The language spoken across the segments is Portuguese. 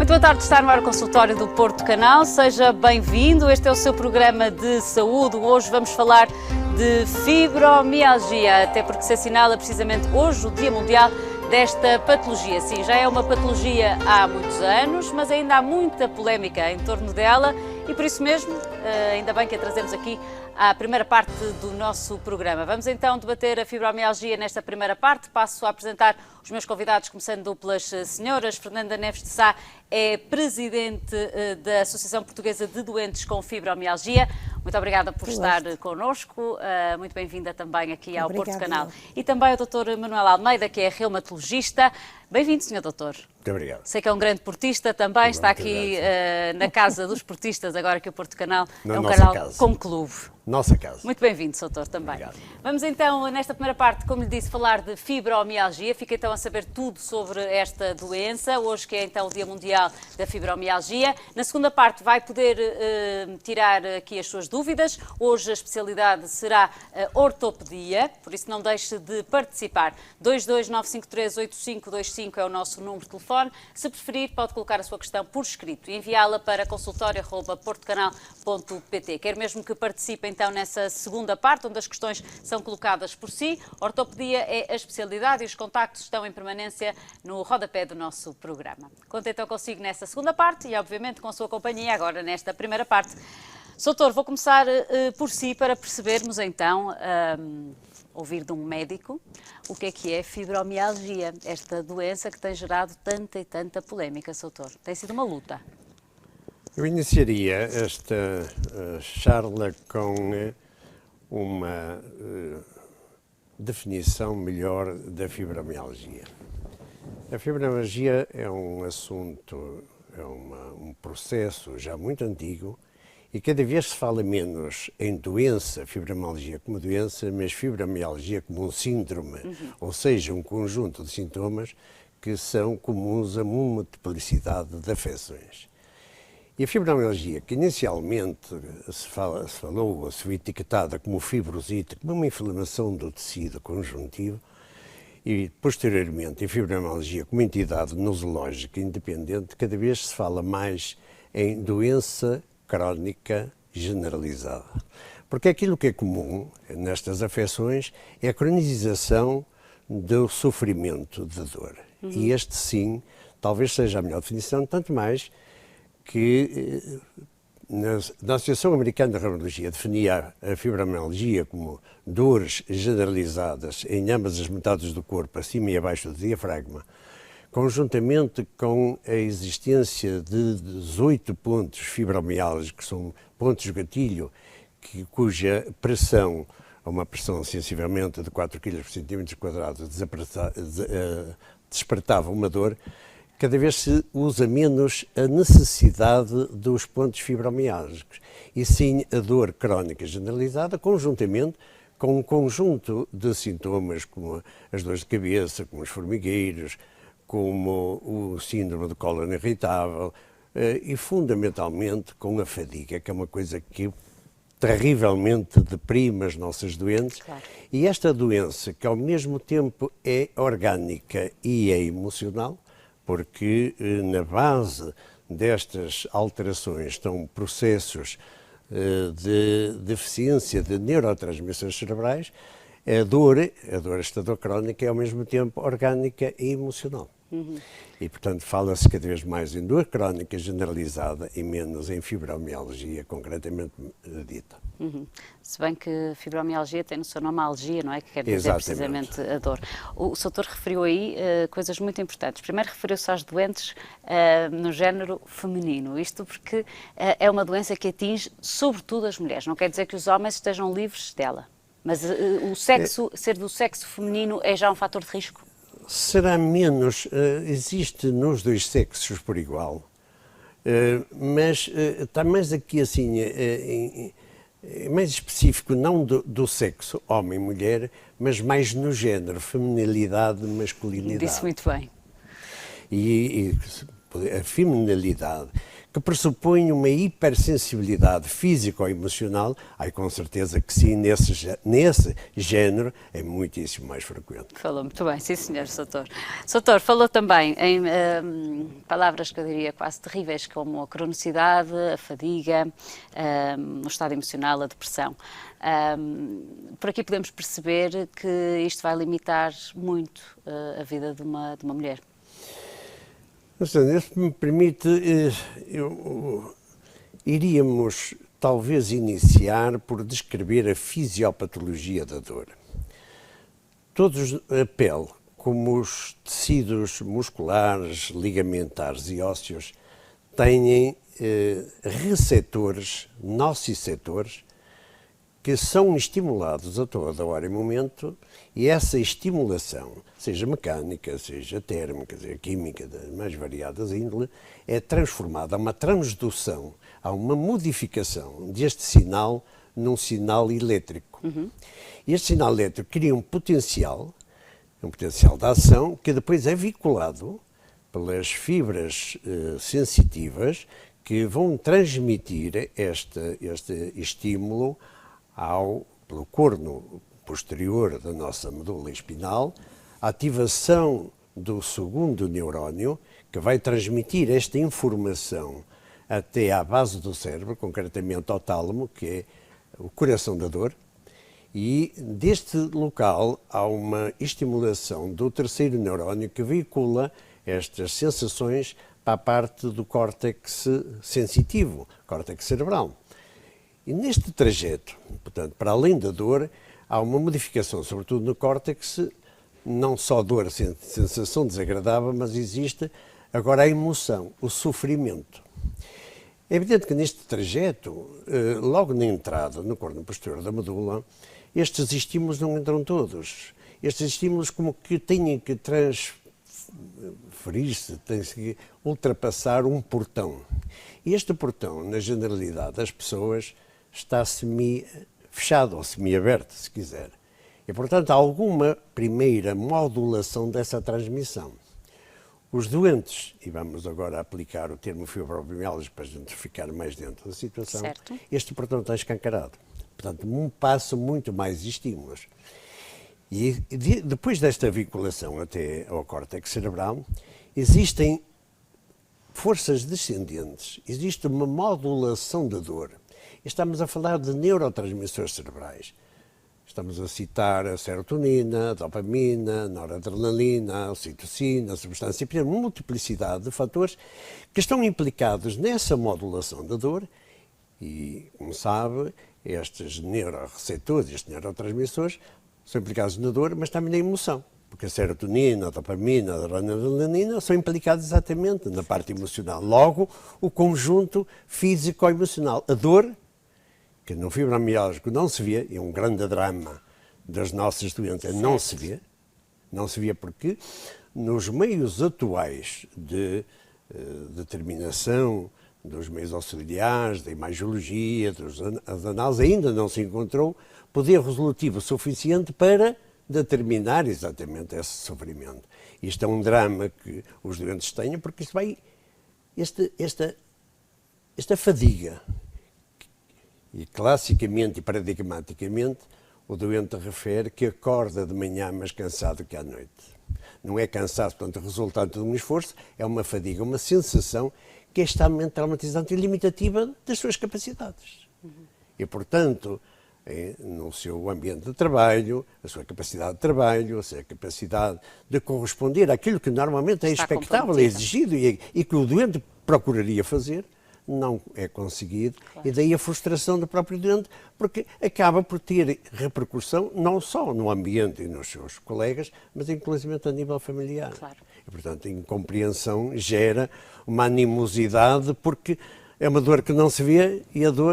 Muito boa tarde, está no ar o consultório do Porto Canal. Seja bem-vindo, este é o seu programa de saúde. Hoje vamos falar de fibromialgia, até porque se assinala precisamente hoje o Dia Mundial desta patologia. Sim, já é uma patologia há muitos anos, mas ainda há muita polémica em torno dela e por isso mesmo, ainda bem que a trazemos aqui à primeira parte do nosso programa. Vamos então debater a fibromialgia nesta primeira parte. Passo a apresentar os meus convidados, começando pelas senhoras. Fernanda Neves de Sá é presidente da Associação Portuguesa de Doentes com Fibromialgia. Muito obrigada por estar connosco. Muito bem-vinda também aqui ao Porto Canal. E também o Dr. Manuel Almeida, que é reumatologista. Bem-vindo, Sr. Doutor. Muito obrigado. Sei que é um grande portista também, está aqui na casa dos portistas, agora que o Porto Canal é um canal como clube. Nossa casa. Muito bem-vindo, doutor, também. Obrigado. Vamos então, nesta primeira parte, como lhe disse, falar de fibromialgia. Fica então a saber tudo sobre esta doença, hoje que é então o Dia Mundial da Fibromialgia. Na segunda parte vai poder tirar aqui as suas dúvidas. Hoje a especialidade será a ortopedia, por isso não deixe de participar. 229538525 é o nosso número de telefone. Se preferir, pode colocar a sua questão por escrito e enviá-la para consultório@portocanal.pt. Quero mesmo que participem então nessa segunda parte, onde as questões são colocadas por si. Ortopedia é a especialidade e os contactos estão em permanência no rodapé do nosso programa. Conto então consigo nessa segunda parte e, obviamente, com a sua companhia agora nesta primeira parte. Doutor, vou começar por si para percebermos então, ouvir de um médico, o que é fibromialgia, esta doença que tem gerado tanta e tanta polémica, doutor. Tem sido uma luta. Eu iniciaria esta charla com uma definição melhor da fibromialgia. A fibromialgia é um assunto, um processo já muito antigo e cada vez se fala menos em doença, fibromialgia como doença, mas fibromialgia como um síndrome, ou seja, um conjunto de sintomas que são comuns a multiplicidade de afecções. E a fibromialgia, que inicialmente se falou, se foi etiquetada como fibrosite, como uma inflamação do tecido conjuntivo, e posteriormente a fibromialgia como entidade nosológica independente, cada vez se fala mais em doença crónica generalizada. Porque aquilo que é comum nestas afecções é a cronização do sofrimento de dor. E este sim, talvez seja a melhor definição, tanto mais que na Associação Americana de Reumatologia definia a fibromialgia como dores generalizadas em ambas as metades do corpo, acima e abaixo do diafragma, conjuntamente com a existência de 18 pontos fibromialgicos, que são pontos gatilho, cuja pressão, uma pressão sensivelmente de 4 kg por centímetro quadrado, despertava uma dor. Cada vez se usa menos a necessidade dos pontos fibromialgicos, e sim a dor crónica generalizada, conjuntamente com um conjunto de sintomas, como as dores de cabeça, como os formigueiros, como o síndrome do cólon irritável, e fundamentalmente com a fadiga, que é uma coisa que terrivelmente deprime as nossas doentes. Claro. E esta doença, que ao mesmo tempo é orgânica e é emocional, porque na base destas alterações estão processos de deficiência de neurotransmissores cerebrais, a dor crónica é ao mesmo tempo orgânica e emocional. E, portanto, fala-se cada vez mais em dor crónica generalizada e menos em fibromialgia, concretamente dita. Se bem que fibromialgia tem no seu nome a algia, não é? Que quer dizer precisamente a dor. O doutor referiu aí coisas muito importantes. Primeiro referiu-se às doentes no género feminino. Isto porque é uma doença que atinge sobretudo as mulheres. Não quer dizer que os homens estejam livres dela. Mas o sexo, ser do sexo feminino é já um fator de risco? Será menos, existe nos dois sexos por igual, mas está mais aqui assim, mais específico não do sexo, homem e mulher, mas mais no género, feminilidade, masculinidade. Disse muito bem. E a feminilidade, que pressupõe uma hipersensibilidade física ou emocional, aí com certeza que sim, nesse género é muitíssimo mais frequente. Falou muito bem, sim senhor, Soutor. Soutor, falou também em palavras que eu diria quase terríveis, como a cronicidade, a fadiga, o estado emocional, a depressão. Por aqui podemos perceber que isto vai limitar muito a vida de uma mulher. Se me permite, iríamos talvez iniciar por descrever a fisiopatologia da dor. Todos a pele, como os tecidos musculares, ligamentares e ósseos, têm receptores, nociceptores, que são estimulados a toda hora e momento, e essa estimulação, seja mecânica, seja térmica, seja química, das mais variadas índole, é transformada, há uma transdução, há uma modificação deste sinal num sinal elétrico. E este sinal elétrico cria um potencial de ação, que depois é vinculado pelas fibras sensitivas que vão transmitir este estímulo pelo corno posterior da nossa medula espinal, a ativação do segundo neurónio, que vai transmitir esta informação até à base do cérebro, concretamente ao tálamo, que é o coração da dor, e deste local há uma estimulação do terceiro neurónio que veicula estas sensações para a parte do córtex sensitivo, córtex cerebral. E neste trajeto, portanto, para além da dor, há uma modificação, sobretudo no córtex, não só dor, sensação desagradável, mas existe agora a emoção, o sofrimento. É evidente que neste trajeto, logo na entrada, no corno posterior da medula, estes estímulos não entram todos. Estes estímulos como que têm que transferir-se, têm que ultrapassar um portão. E este portão, na generalidade das pessoas, está semi-fechado ou semi-aberto, se quiser. E, portanto, há alguma primeira modulação dessa transmissão. Os doentes, e vamos agora aplicar o termo fibromialgia para a gente ficar mais dentro da situação, certo. Este portão está escancarado. Portanto, passam muito mais estímulos. E depois desta vinculação até ao córtex cerebral, existem forças descendentes, existe uma modulação da dor. Estamos a falar de neurotransmissores cerebrais. Estamos a citar a serotonina, a dopamina, a noradrenalina, a ocitocina, a substância, uma multiplicidade de fatores que estão implicados nessa modulação da dor e, como sabe, estes neuroreceptores, estes neurotransmissores, são implicados na dor, mas também na emoção. Porque a serotonina, a dopamina, a noradrenalina são implicados exatamente na parte emocional. Logo, o conjunto físico-emocional. A dor, que no fibromialgico não se vê, é um grande drama das nossas doenças, não se vê porque nos meios atuais de determinação dos meios auxiliares, da imagiologia, das análises, ainda não se encontrou poder resolutivo suficiente para determinar exatamente esse sofrimento. Isto é um drama que os doentes têm, porque isto vai, esta fadiga, e classicamente e paradigmaticamente, o doente refere que acorda de manhã mais cansado que à noite. Não é cansaço, portanto, resultado de um esforço, é uma fadiga, uma sensação que é extremamente traumatizante e limitativa das suas capacidades. E, portanto, no seu ambiente de trabalho, a sua capacidade de trabalho, a sua capacidade de corresponder àquilo que normalmente é expectável, é exigido e que o doente procuraria fazer, não é conseguido, claro. E daí a frustração do próprio doente, porque acaba por ter repercussão não só no ambiente e nos seus colegas, mas inclusive a nível familiar. Claro. E, portanto, a incompreensão gera uma animosidade, porque é uma dor que não se vê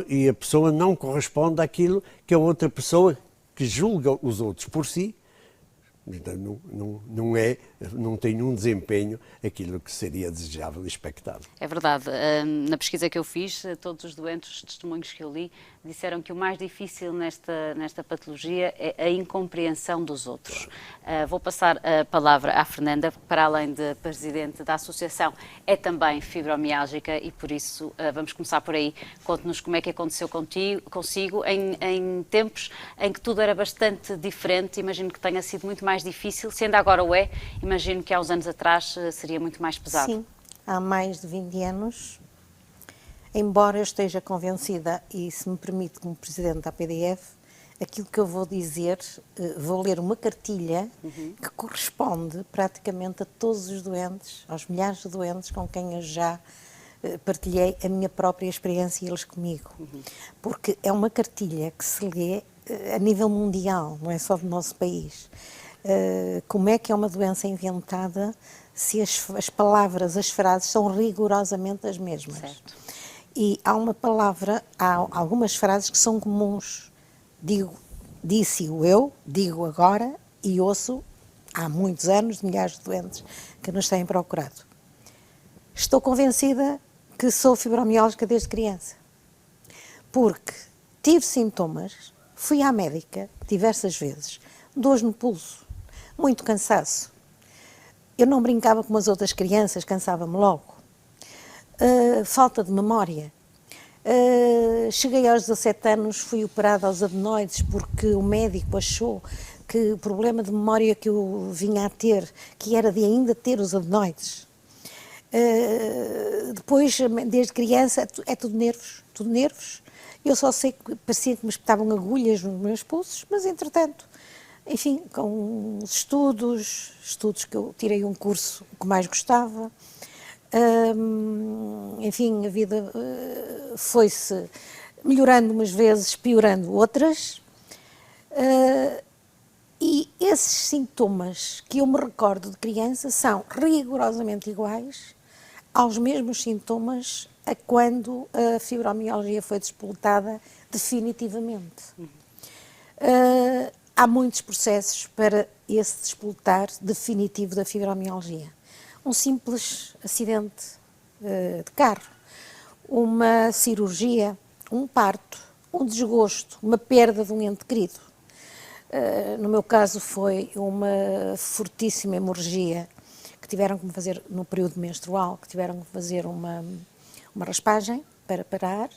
e a pessoa não corresponde àquilo que a outra pessoa, que julga os outros por si, Então, não tem um desempenho aquilo que seria desejável e expectável. É verdade. Na pesquisa que eu fiz, todos os doentes, os testemunhos que eu li, disseram que o mais difícil nesta patologia é a incompreensão dos outros. Vou passar a palavra à Fernanda, que para além de presidente da associação, é também fibromiálgica e por isso vamos começar por aí. Conte-nos como é que aconteceu consigo em tempos em que tudo era bastante diferente. Imagino que tenha sido muito mais difícil, se ainda agora o é, imagino que há uns anos atrás seria muito mais pesado. Sim, há mais de 20 anos, embora eu esteja convencida, e se me permite como Presidente da PDF, aquilo que eu vou dizer, vou ler uma cartilha que corresponde praticamente a todos os doentes, aos milhares de doentes com quem eu já partilhei a minha própria experiência e eles comigo. Porque é uma cartilha que se lê a nível mundial, não é só do nosso país. Como é que é uma doença inventada se as palavras, as frases são rigorosamente as mesmas. Certo. E há algumas frases que são comuns. Disse-o eu, digo agora e ouço há muitos anos, milhares de doentes que nos têm procurado. Estou convencida que sou fibromialgica desde criança, porque tive sintomas, fui à médica diversas vezes, dores no pulso, muito cansaço. Eu não brincava como as outras crianças, cansava-me logo. Falta de memória. Cheguei aos 17 anos, fui operada aos adenoides porque o médico achou que o problema de memória que eu vinha a ter, que era de ainda ter os adenoides. Depois, desde criança, é tudo nervos. Eu só sei que parecia que me espetavam agulhas nos meus pulsos, mas entretanto, enfim, com os estudos que eu tirei um curso que mais gostava, enfim, a vida foi-se melhorando umas vezes, piorando outras, e esses sintomas que eu me recordo de criança são rigorosamente iguais aos mesmos sintomas a quando a fibromialgia foi despoletada definitivamente. Há muitos processos para esse despoletar definitivo da fibromialgia. Um simples acidente de carro, uma cirurgia, um parto, um desgosto, uma perda de um ente querido. No meu caso foi uma fortíssima hemorragia que tiveram que me fazer no período menstrual, que tiveram que fazer uma raspagem para parar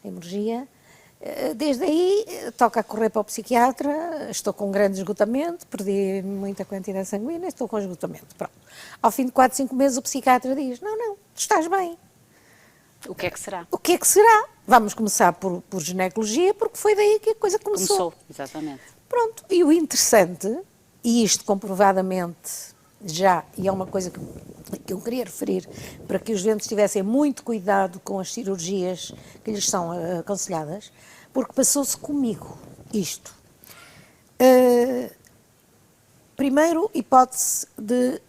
a hemorragia. Desde aí toca a correr para o psiquiatra, estou com grande esgotamento, perdi muita quantidade sanguínea, estou com esgotamento. Pronto. Ao fim de 4, 5 meses o psiquiatra diz, não, tu estás bem. O que é que será? O que é que será? Vamos começar por ginecologia, porque foi daí que a coisa começou. Exatamente. Pronto, e o interessante, e isto comprovadamente já, e é uma coisa que eu queria referir, para que os doentes tivessem muito cuidado com as cirurgias que lhes são aconselhadas, porque passou-se comigo isto. Primeiro, hipótese de...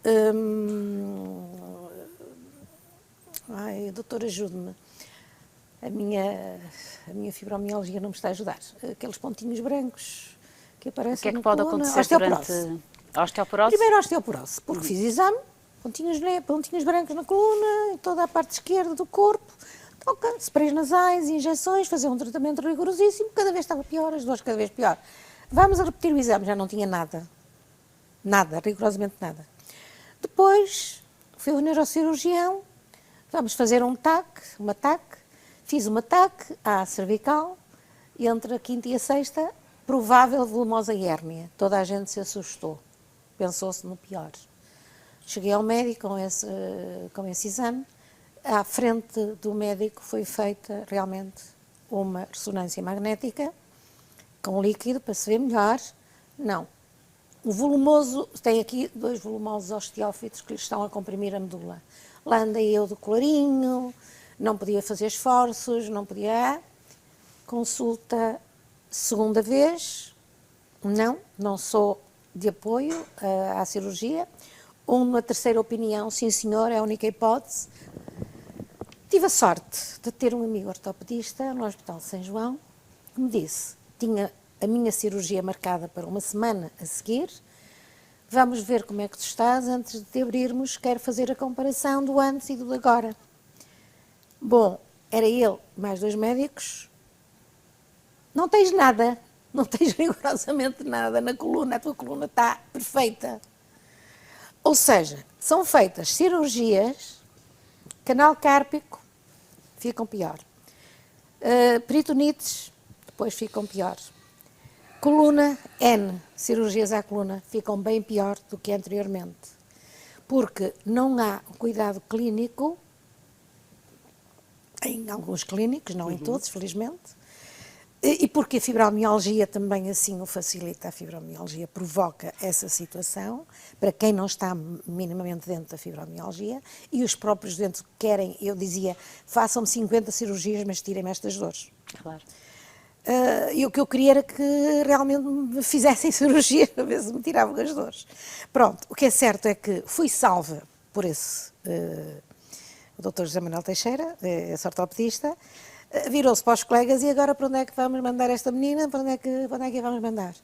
doutor, ajude-me. A minha fibromialgia não me está a ajudar. Aqueles pontinhos brancos que aparecem. O que é que na pode coluna. acontecer durante a osteoporose? Primeiro a osteoporose, porque fiz exame, pontinhos brancos na coluna, em toda a parte esquerda do corpo, toca, sprays nasais, injeções, fazer um tratamento rigorosíssimo, cada vez estava pior, as dores cada vez pior. Vamos a repetir o exame, já não tinha nada, rigorosamente nada. Depois fui ao neurocirurgião, vamos fazer um TAC, fiz uma TAC à cervical, e entre a quinta e a sexta, provável volumosa hérnia. Toda a gente se assustou, pensou-se no pior. Cheguei ao médico com esse exame, à frente do médico foi feita realmente uma ressonância magnética, com líquido para se ver melhor. Não. O volumoso, tem aqui 2 volumosos osteófitos que lhe estão a comprimir a medula. Lá andei eu do colarinho, não podia fazer esforços, não podia... Consulta segunda vez, não sou de apoio à cirurgia. Uma terceira opinião, sim senhor, é a única hipótese. Tive a sorte de ter um amigo ortopedista no Hospital de São João, que me disse, tinha a minha cirurgia marcada para uma semana a seguir, vamos ver como é que tu estás antes de te abrirmos, quero fazer a comparação do antes e do agora. Bom, era ele, mais 2 médicos, não tens nada, não tens rigorosamente nada na coluna, a tua coluna está perfeita. Ou seja, são feitas cirurgias, canal cárpico, ficam pior. Peritonites, depois ficam pior. Coluna, N, cirurgias à coluna, ficam bem pior do que anteriormente. Porque não há cuidado clínico, em alguns clínicos, não em todos, felizmente, e porque a fibromialgia também assim o facilita, a fibromialgia provoca essa situação, para quem não está minimamente dentro da fibromialgia, e os próprios doentes querem, eu dizia, façam-me 50 cirurgias, mas tirem-me estas dores. Claro. E o que eu queria era que realmente me fizessem cirurgia, para ver se me tiravam as dores. Pronto, o que é certo é que fui salva por esse, o Dr. José Manuel Teixeira, esse ortopedista, virou-se para os colegas e agora para onde é que vamos mandar esta menina? Para onde é que a vamos mandar?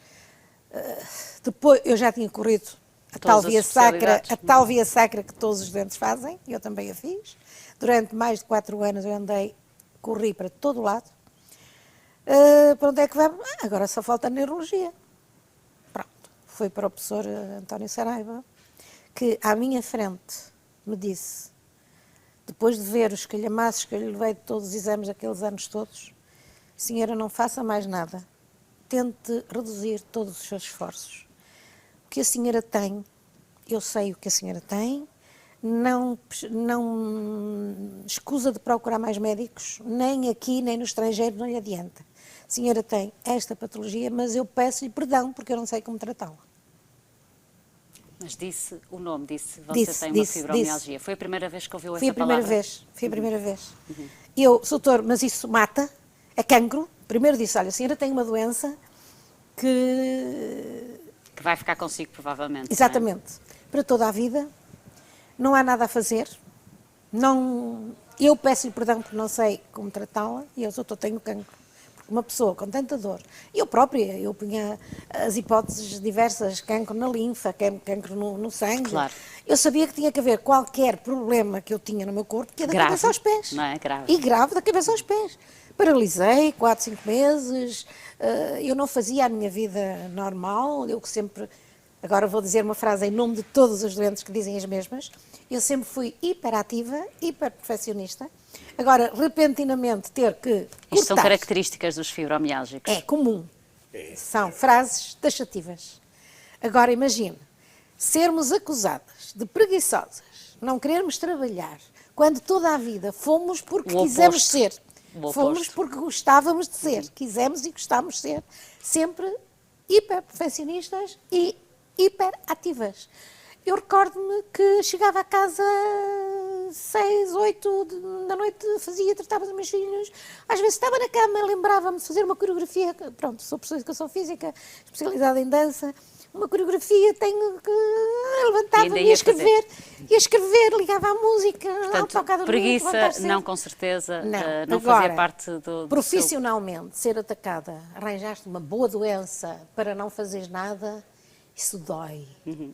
Depois, eu já tinha corrido a tal via sacra que todos os doentes fazem, eu também a fiz. Durante mais de 4 anos eu corri para todo o lado. Para onde é que vamos? Agora só falta a neurologia. Pronto, fui para o professor António Saraiva, que à minha frente me disse, depois de ver os calhamaços que eu lhe levei de todos os exames daqueles anos todos, senhora, não faça mais nada, tente reduzir todos os seus esforços. O que a senhora tem, eu sei o que a senhora tem, não escusa de procurar mais médicos, nem aqui, nem no estrangeiro, não lhe adianta. A senhora tem esta patologia, mas eu peço-lhe perdão, porque eu não sei como tratá-la. Mas disse o nome, disse tem uma fibromialgia. Foi a primeira vez que ouviu essa palavra? Foi a primeira vez. Eu, doutor, mas isso mata, é cancro. Primeiro disse, olha, a senhora tem uma doença que vai ficar consigo, provavelmente. Exatamente. Para toda a vida. Não há nada a fazer. Eu peço-lhe perdão porque não sei como tratá-la. E eu, doutor, tenho cancro. Porque uma pessoa com tanta dor, eu própria, eu punha as hipóteses diversas, cancro na linfa, cancro no sangue. Claro. Eu sabia que tinha que haver qualquer problema que eu tinha no meu corpo, que é da cabeça aos pés. Não é? Grave. E grave da cabeça aos pés. Paralisei 4, 5 meses, eu não fazia a minha vida normal, eu que sempre, agora vou dizer uma frase em nome de todos os doentes que dizem as mesmas, eu sempre fui hiperativa, hiperperfeccionista, agora repentinamente ter que cortar. Isto são características dos fibromiálgicos. É comum, são frases taxativas. Agora imagine, sermos acusadas de preguiçosas, não querermos trabalhar, quando toda a vida fomos porque quisemos ser. Fomos porque gostávamos de ser, quisemos e gostávamos de ser, sempre hiperperfeccionistas e hiperativas. Eu recordo-me que chegava a casa 6, 8 da noite, tratava dos meus filhos, às vezes estava na cama, lembrava-me de fazer uma coreografia, pronto, sou professora de educação física, especialidade em dança, uma coreografia, tenho que levantava-me e ia escrever, ligava à música, portanto, preguiça, não com certeza, não agora, fazia parte do profissionalmente, ser atacada, arranjaste uma boa doença para não fazeres nada, isso dói.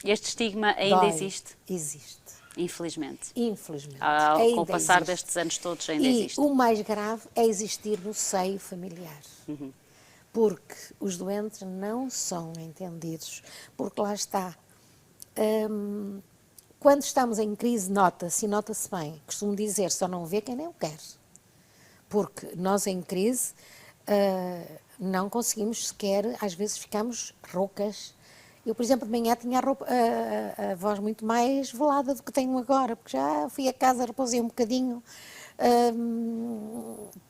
Este estigma ainda existe? Existe. Infelizmente. Infelizmente. Com o passar destes anos todos ainda existe. E o mais grave é existir no seio familiar. Porque os doentes não são entendidos. Porque lá está. Quando estamos em crise, nota-se, e nota-se bem. Costumo dizer, só não vê quem nem o quer. Porque nós em crise não conseguimos sequer, às vezes ficamos roucas. Eu, por exemplo, de manhã tinha a voz muito mais velada do que tenho agora, porque já fui a casa, repousei um bocadinho,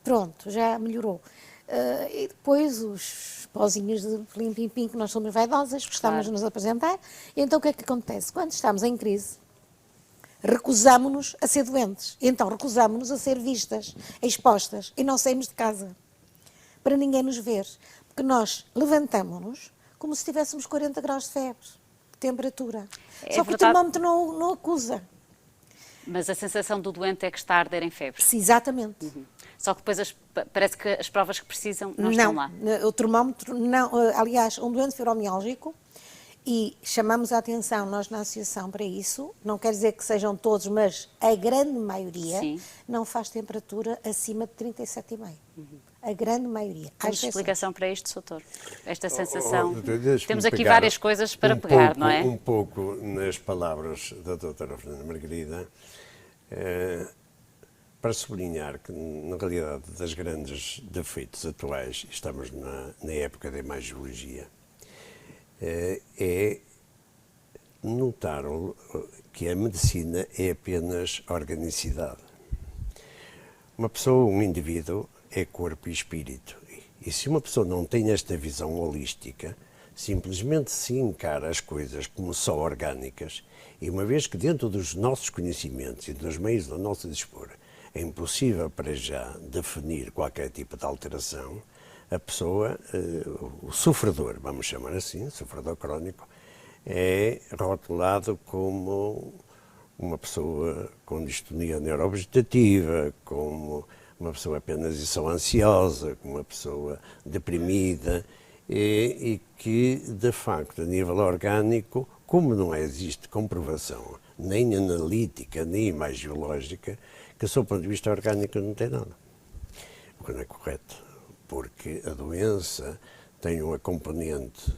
pronto, já melhorou. E depois os pozinhos de plim-pim-pim, que nós somos vaidosas, gostamos de nos apresentar. E então o que é que acontece? Quando estamos em crise, recusamos-nos a ser doentes. E então recusamos-nos a ser vistas, expostas, e não saímos de casa, para ninguém nos ver. Porque nós levantamos-nos como se tivéssemos 40 graus de febre, de temperatura. Só que o termómetro não acusa. Mas a sensação do doente é que está a arder em febre. Sim, exatamente. Só que depois parece que as provas que precisam não estão lá. O termómetro não. Aliás, um doente fibromiálgico, E chamamos a atenção, nós na associação, para isso. Não quer dizer que sejam todos, mas a grande maioria Sim. não faz temperatura acima de 37,5. A grande maioria. Há Temos exceções. explicação para isto, doutor? Esta sensação. Deixe-me Temos aqui pegar várias coisas para pegar, pouco, não é? Um pouco nas palavras da doutora Fernanda Margarida, para sublinhar que, na realidade, das grandes defeitos atuais, estamos na época da imagiologia, é notar que a medicina é apenas organicidade. Uma pessoa, um indivíduo, é corpo e espírito. E se uma pessoa não tem esta visão holística, simplesmente se encara as coisas como só orgânicas, e uma vez que dentro dos nossos conhecimentos e dos meios do nosso dispor é impossível para já definir qualquer tipo de alteração, a pessoa, o sofredor, vamos chamar assim, sofredor crónico, é rotulado como uma pessoa com distonia neurovegetativa, como uma pessoa apenas e só ansiosa, como uma pessoa deprimida, e que, de facto, a nível orgânico, como não existe comprovação, nem analítica, nem imagiológica, que, sob o ponto de vista orgânico, não tem nada. O que não é correto, porque a doença tem uma componente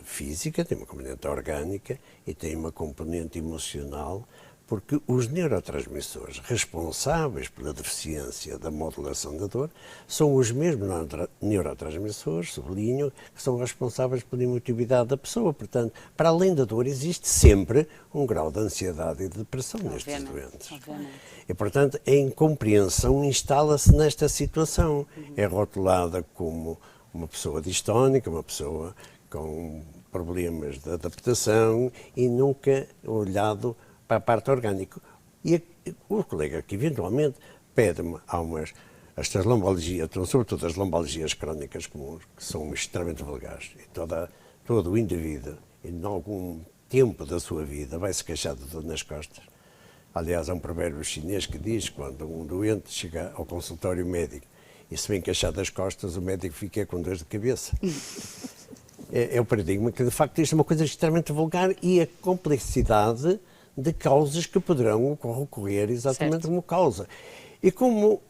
física, tem uma componente orgânica e tem uma componente emocional, porque os neurotransmissores responsáveis pela deficiência da modulação da dor são os mesmos neurotransmissores, sublinho, que são responsáveis pela emotividade da pessoa. Portanto, para além da dor, existe sempre um grau de ansiedade e de depressão nestes doentes. Obviamente. E, portanto, a incompreensão instala-se nesta situação. É rotulada como uma pessoa distónica, uma pessoa com problemas de adaptação e nunca olhado para a parte orgânica. E o colega que eventualmente pede-me estas lombalgias, sobretudo as lombalgias crónicas comuns, que são extremamente vulgares, e todo o indivíduo, em algum tempo da sua vida, vai se queixar de dor nas costas. Aliás, há um provérbio chinês que diz que quando um doente chega ao consultório médico e se vem queixar das costas, o médico fica com dores de cabeça. É o paradigma que, de facto, isto é uma coisa extremamente vulgar e a complexidade de causas que poderão ocorrer exatamente como causa. E como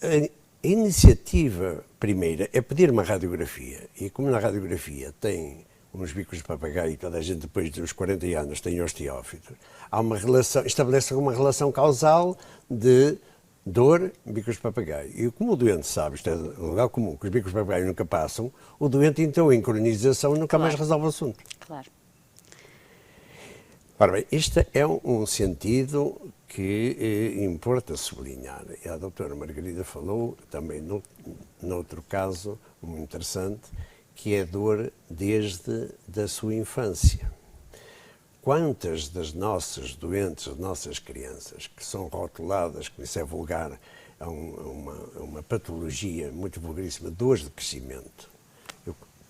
a iniciativa primeira é pedir uma radiografia, e como na radiografia tem uns bicos de papagaio e toda a gente depois dos 40 anos tem osteófitos, há uma relação, estabelece uma relação causal de dor, bicos de papagaio. E como o doente sabe, isto é um lugar comum, que os bicos de papagaio nunca passam, o doente então em cronização nunca mais resolve o assunto. Claro. Ora bem, este é um sentido que importa sublinhar. E a doutora Margarida falou também noutro caso muito interessante, que é a dor desde a sua infância. Quantas das nossas doentes, das nossas crianças, que são rotuladas, que isso é vulgar, a uma patologia muito vulgaríssima, dores de crescimento.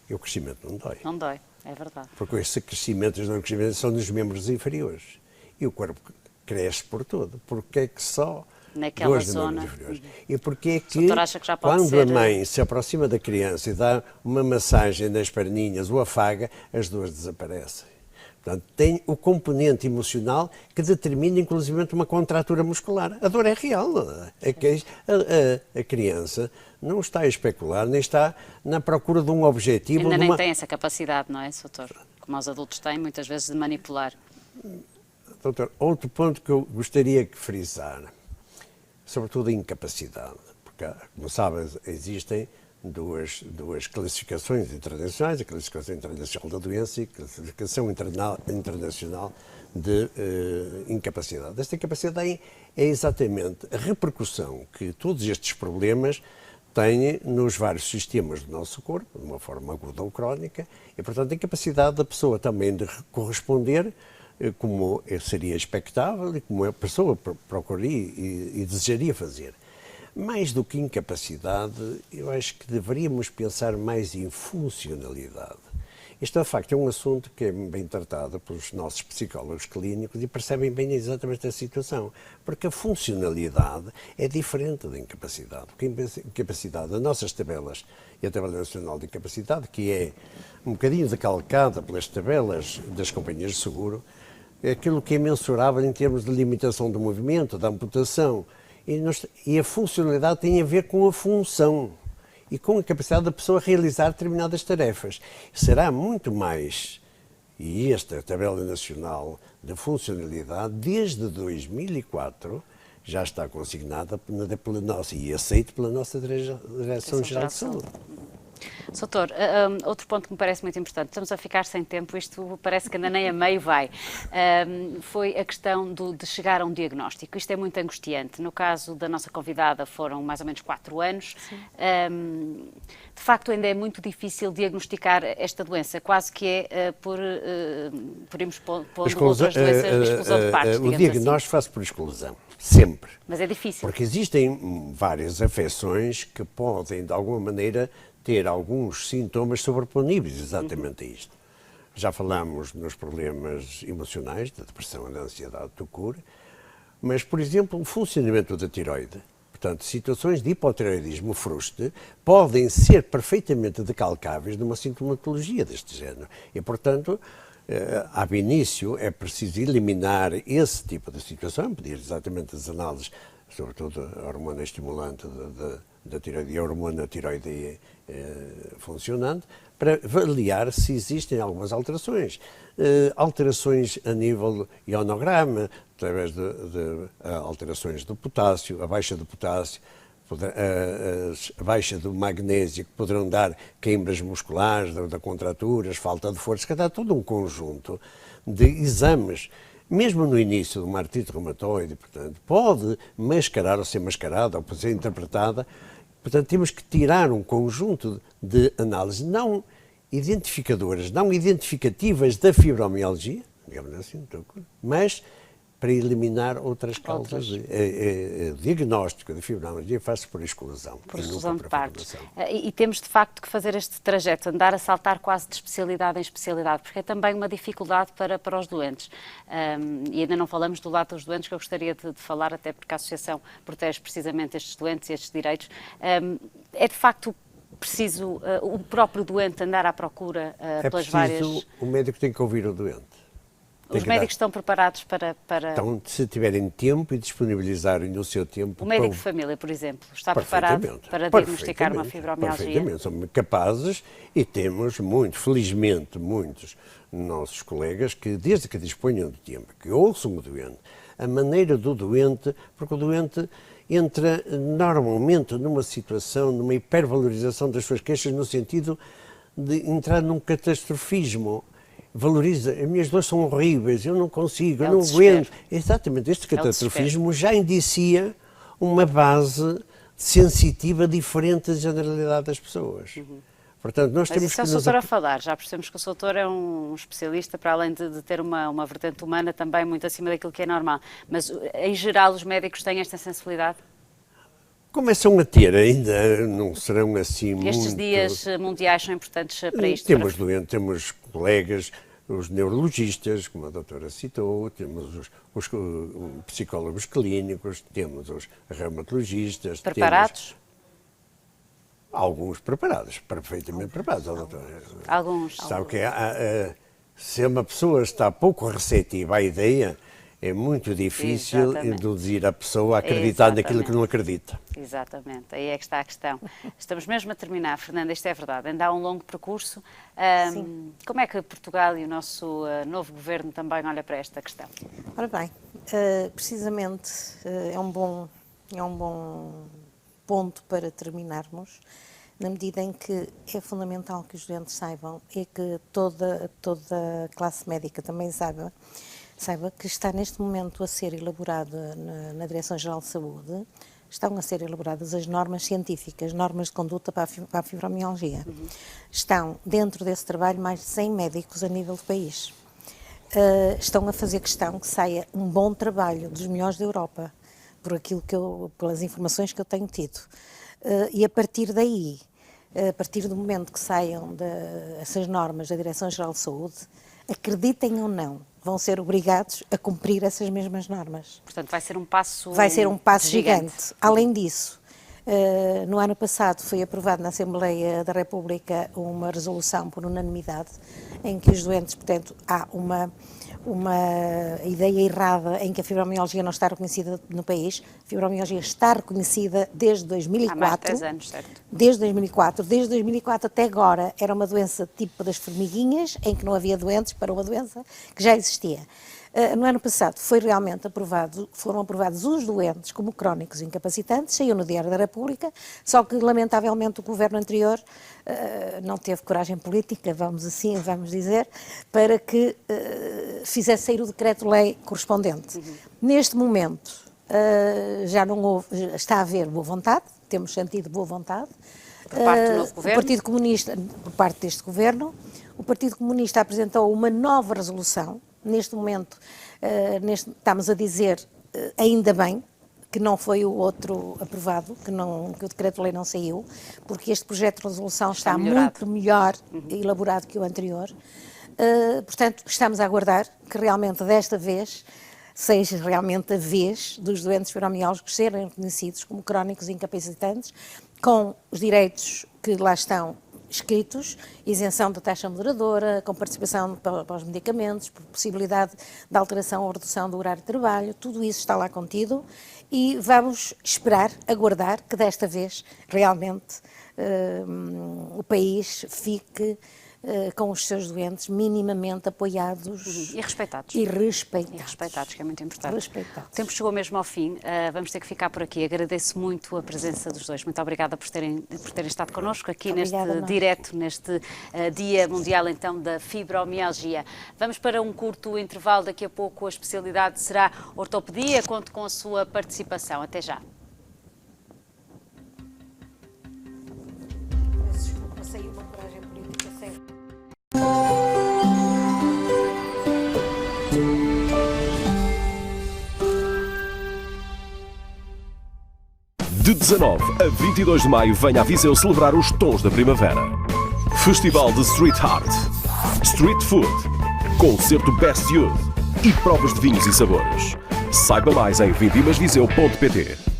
E o crescimento não dói. Não dói, é verdade. Porque esse crescimento, são nos membros inferiores. E o corpo cresce por todo. Porque é que só naquela dores de zona. membros inferiores? E porque é que, quando a mãe se aproxima da criança e dá uma massagem nas perninhas ou afaga, as dores desaparecem. Portanto, tem o componente emocional que determina, inclusivamente, uma contratura muscular. A dor é real. A criança não está a especular, nem está na procura de um objetivo. Ainda nem tem essa capacidade, não é, doutor? Como os adultos têm, muitas vezes, de manipular. Doutor, outro ponto que eu gostaria de frisar, sobretudo a incapacidade, porque, como sabem, existem duas classificações internacionais, a classificação internacional da doença e a classificação internacional de incapacidade. Esta incapacidade é exatamente a repercussão que todos estes problemas têm nos vários sistemas do nosso corpo, de uma forma aguda ou crónica, e, portanto, a incapacidade da pessoa também de corresponder como seria expectável e como a pessoa procuraria e desejaria fazer. Mais do que incapacidade, eu acho que deveríamos pensar mais em funcionalidade. Isto, de facto, é um assunto que é bem tratado pelos nossos psicólogos clínicos e percebem bem exatamente a situação, porque a funcionalidade é diferente da incapacidade. Porque a incapacidade, as nossas tabelas e a Tabela Nacional de Incapacidade, que é um bocadinho decalcada pelas tabelas das companhias de seguro, é aquilo que é mensurável em termos de limitação do movimento, da amputação, e a funcionalidade tem a ver com a função e com a capacidade da pessoa realizar determinadas tarefas. Será muito mais, e esta tabela nacional de funcionalidade, desde 2004, já está consignada pela nossa, e aceita pela nossa Direção-Geral de Saúde. Doutor, outro ponto que me parece muito importante, estamos a ficar sem tempo, isto parece que ainda nem a meio vai, foi a questão de chegar a um diagnóstico. Isto é muito angustiante. No caso da nossa convidada foram mais ou menos 4 anos. De facto, ainda é muito difícil diagnosticar esta doença, quase que é por irmos pondo outras doenças de exclusão de partes, o diagnóstico faz por exclusão, sempre. Mas é difícil. Porque existem várias afecções que podem, de alguma maneira, ter alguns sintomas sobreponíveis exatamente a isto. Já falámos nos problemas emocionais, da depressão e da ansiedade do cura, mas, por exemplo, o funcionamento da tiroide, portanto, situações de hipotireoidismo fruste, podem ser perfeitamente decalcáveis numa sintomatologia deste género. E, portanto, ab início é preciso eliminar esse tipo de situação, pedir exatamente as análises, sobretudo a hormona estimulante da tiroide e a hormona tiroide funcionante, para avaliar se existem algumas alterações. Alterações a nível ionograma, através de alterações do potássio, a baixa do potássio, a baixa do magnésio, que poderão dar queimbras musculares, da contraturas, falta de força, que dá todo um conjunto de exames. Mesmo no início de uma artrite reumatoide, portanto, pode mascarar ou ser mascarada ou pode ser interpretada. Portanto, temos que tirar um conjunto de análises não identificadoras, não identificativas da fibromialgia, digamos assim, mas para eliminar outras causas. O diagnóstico da fibromialgia faz-se por exclusão. Por exclusão de partes. E temos, de facto, que fazer este trajeto, andar a saltar quase de especialidade em especialidade, porque é também uma dificuldade para os doentes. E ainda não falamos do lado dos doentes, que eu gostaria de falar, até porque a Associação protege precisamente estes doentes e estes direitos. É, de facto, preciso o próprio doente andar à procura pelas várias... O médico tem que ouvir o doente. Os médicos estão preparados para... Então, se tiverem tempo e disponibilizarem o seu tempo... O médico de família, por exemplo, está preparado para diagnosticar uma fibromialgia? Perfeitamente, somos capazes e temos felizmente, muitos nossos colegas que, desde que disponham de tempo, que ouçam o doente, a maneira do doente, porque o doente entra normalmente numa situação, numa hipervalorização das suas queixas, no sentido de entrar num catastrofismo. Valoriza, as minhas dores são horríveis, eu não consigo, eu não aguento. Exatamente, este catastrofismo já indicia uma base sensitiva diferente da generalidade das pessoas. Portanto, nós temos que... Mas isso é o doutor a falar, já percebemos que o doutor é um especialista, para além de ter uma vertente humana também muito acima daquilo que é normal. Mas, em geral, os médicos têm esta sensibilidade? Começam a ter, ainda não serão assim muito... Estes dias mundiais são importantes para isto? Temos doentes, temos colegas, os neurologistas, como a doutora citou, temos os psicólogos clínicos, temos os reumatologistas... Preparados? Alguns preparados, perfeitamente preparados, doutora. Alguns. Sabe que se uma pessoa está pouco receptiva à ideia... É muito difícil induzir a pessoa a acreditar naquilo que não acredita. Exatamente, aí é que está a questão. Estamos mesmo a terminar, Fernanda, isto é verdade, ainda há um longo percurso. Como é que Portugal e o nosso novo governo também olha para esta questão? Ora bem, precisamente é um bom ponto para terminarmos, na medida em que é fundamental que os doentes saibam e que toda a classe médica também saiba que está neste momento a ser elaborada na Direção-Geral de Saúde, estão a ser elaboradas as normas científicas, normas de conduta para a fibromialgia. Estão dentro desse trabalho mais de 100 médicos a nível do país. Estão a fazer questão que saia um bom trabalho dos melhores da Europa, pelas informações que eu tenho tido. E a partir daí, a partir do momento que saiam essas normas da Direção-Geral de Saúde, acreditem ou não, vão ser obrigados a cumprir essas mesmas normas. Portanto, vai ser um passo gigante. Além disso, no ano passado foi aprovado na Assembleia da República uma resolução por unanimidade em que os doentes, portanto, há uma ideia errada em que a fibromialgia não está reconhecida no país. A fibromialgia está reconhecida desde 2004. Há mais de 10 anos, certo? Desde 2004. Desde 2004 até agora era uma doença tipo das formiguinhas, em que não havia doentes para uma doença que já existia. No ano passado foram aprovados os doentes como crónicos incapacitantes, saiu no Diário da República, só que lamentavelmente o governo anterior não teve coragem política, vamos dizer, para que fizesse sair o decreto-lei correspondente. Neste momento já não houve, está a haver boa vontade, temos sentido boa vontade. Por parte do novo governo? O Partido Comunista, por parte deste governo, o Partido Comunista apresentou uma nova resolução. Neste momento, estamos a dizer, ainda bem, que não foi o outro aprovado, que o decreto-lei não saiu, porque este projeto de resolução está muito melhor elaborado que o anterior. Portanto, estamos a aguardar que realmente desta vez seja realmente a vez dos doentes fibromialgicos serem reconhecidos como crónicos incapacitantes, com os direitos que lá estão escritos, isenção da taxa moderadora, com participação para os medicamentos, possibilidade de alteração ou redução do horário de trabalho, tudo isso está lá contido e vamos esperar, aguardar que desta vez realmente o país fique com os seus doentes minimamente apoiados e respeitados. E respeitados, que é muito importante. Respeitados. O tempo chegou mesmo ao fim, vamos ter que ficar por aqui. Agradeço muito a presença dos dois. Muito obrigada por terem estado connosco aqui neste direto, neste Dia Mundial então da Fibromialgia. Vamos para um curto intervalo, daqui a pouco a especialidade será ortopedia, conto com a sua participação. Até já. Desculpa, saiu uma coragem política séria. De 19 a 22 de maio, venha a Viseu celebrar os Tons da Primavera. Festival de Street Art, Street Food, concerto Best Youth e provas de vinhos e sabores. Saiba mais em vindimasviseu.pt.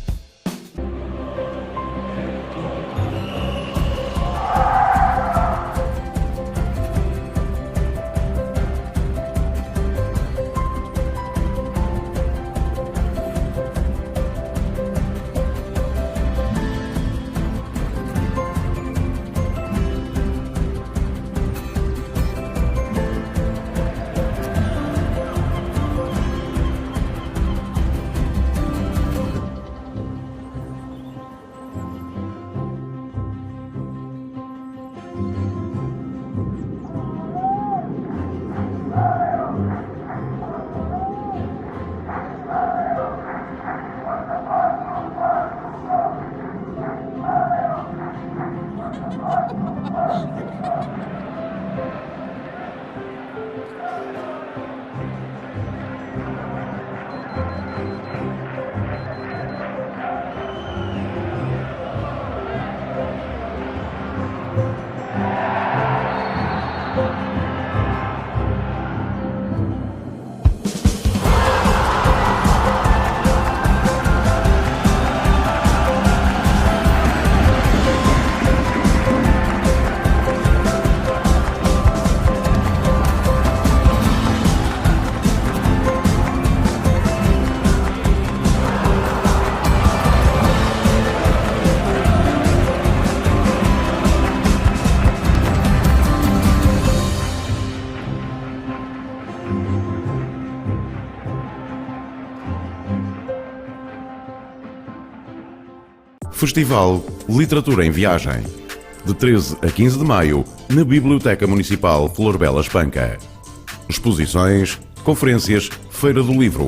Festival Literatura em Viagem, de 13 a 15 de maio, na Biblioteca Municipal Flor Bela Espanca. Exposições, conferências, Feira do Livro.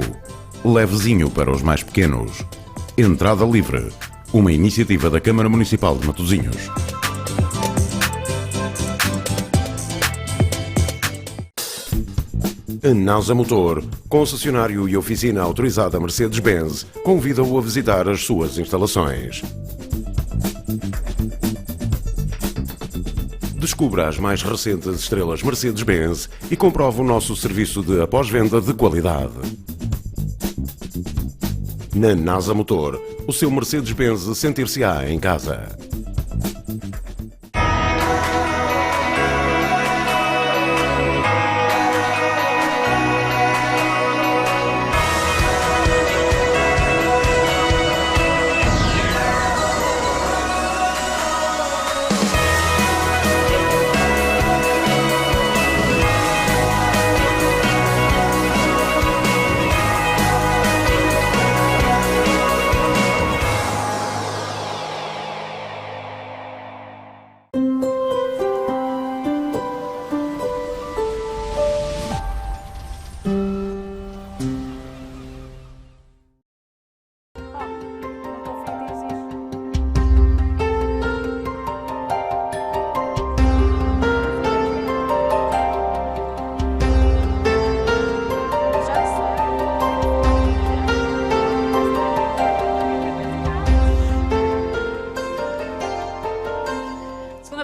Levezinho para os mais pequenos. Entrada livre. Uma iniciativa da Câmara Municipal de Matosinhos. A Nausa Motor, concessionário e oficina autorizada Mercedes-Benz, convida-o a visitar as suas instalações. Descubra as mais recentes estrelas Mercedes-Benz e comprove o nosso serviço de após-venda de qualidade. Na NASA Motor, o seu Mercedes-Benz sentir-se-á em casa.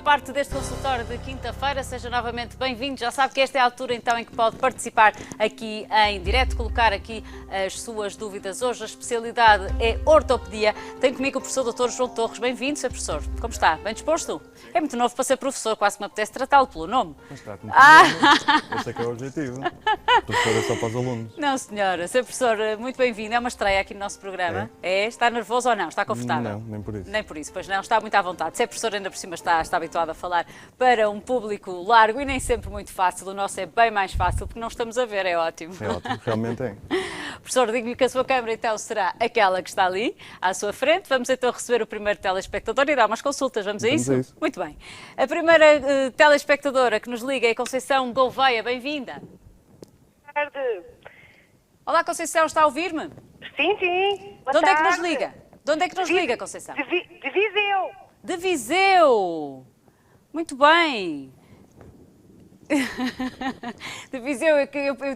Parte deste consultório de quinta-feira, seja novamente bem-vindo. Já sabe que esta é a altura então em que pode participar aqui em direto, colocar aqui as suas dúvidas. Hoje a especialidade é ortopedia. Tenho comigo o professor Dr. João Torres. Bem-vindo, Sr. Professor. Como está? Bem disposto? É muito novo para ser professor, quase que me apetece tratá-lo pelo nome. Mas trata-me pelo nome. Esse é que é o objetivo. O professor é só para os alunos. Não, senhora. Sr. Professor, muito bem-vindo. É uma estreia aqui no nosso programa. É? Está nervoso ou não? Está confortável? Não, nem por isso. Nem por isso, pois não. Está muito à vontade. Se é professor, ainda por cima está habituado a falar para um público largo e nem sempre muito fácil. O nosso é bem mais fácil porque não estamos a ver, é ótimo. É ótimo, realmente é. Professor, digo-lhe que a sua câmara então será aquela que está ali, à sua frente. Vamos então receber o primeiro telespectador e dar umas consultas. Vamos a isso? Muito bem. A primeira telespectadora que nos liga é Conceição Gouveia. Bem-vinda. Boa tarde. Olá, Conceição, está a ouvir-me? Sim, sim. Boa De onde é que nos tarde. liga? De onde é que nos liga, Conceição? De Viseu. De Viseu. Muito bem. De Viseu, eu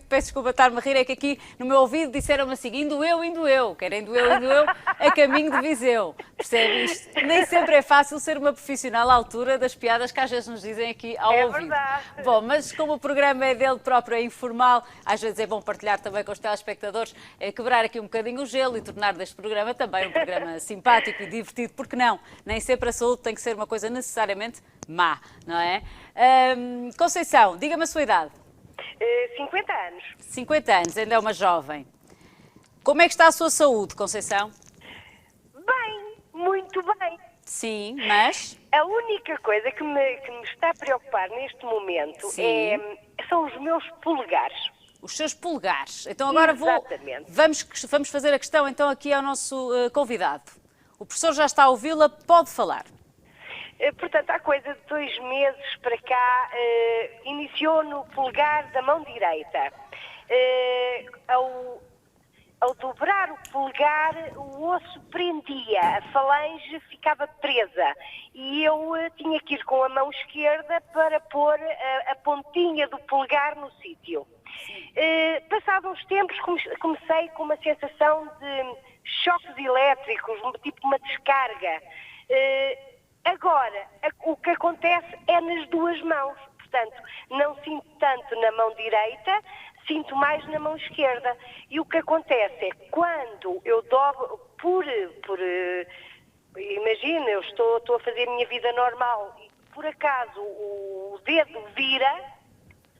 peço desculpa estar-me a rir, é que aqui no meu ouvido disseram-me assim, indo eu, querem indo eu, a caminho de Viseu. Percebe isto? Nem sempre é fácil ser uma profissional à altura das piadas que às vezes nos dizem aqui ao ouvido. Verdade. Bom, mas como o programa é dele próprio, é informal, às vezes é bom partilhar também com os telespectadores, quebrar aqui um bocadinho o gelo e tornar deste programa também um programa simpático e divertido, porque não? Nem sempre a saúde tem que ser uma coisa necessariamente má, não é? Conceição, diga-me a sua idade. 50 anos. 50 anos, ainda é uma jovem. Como é que está a sua saúde, Conceição? Bem, muito bem. Sim, mas... A única coisa que me está a preocupar neste momento Sim. são os meus polegares. Os seus polegares. Então agora Exatamente. vamos fazer a questão então aqui ao nosso convidado. O professor já está a ouvi-la, pode falar. Portanto, há coisa de 2 meses para cá, iniciou no polegar da mão direita. Ao dobrar o polegar, o osso prendia, a falange ficava presa. E eu tinha que ir com a mão esquerda para pôr a pontinha do polegar no sítio. Passados uns tempos, comecei com uma sensação de choques elétricos, tipo uma descarga. Agora, o que acontece é nas duas mãos. Portanto, não sinto tanto na mão direita, sinto mais na mão esquerda. E o que acontece é que quando eu dobro, imagina, eu estou a fazer a minha vida normal e por acaso o dedo vira,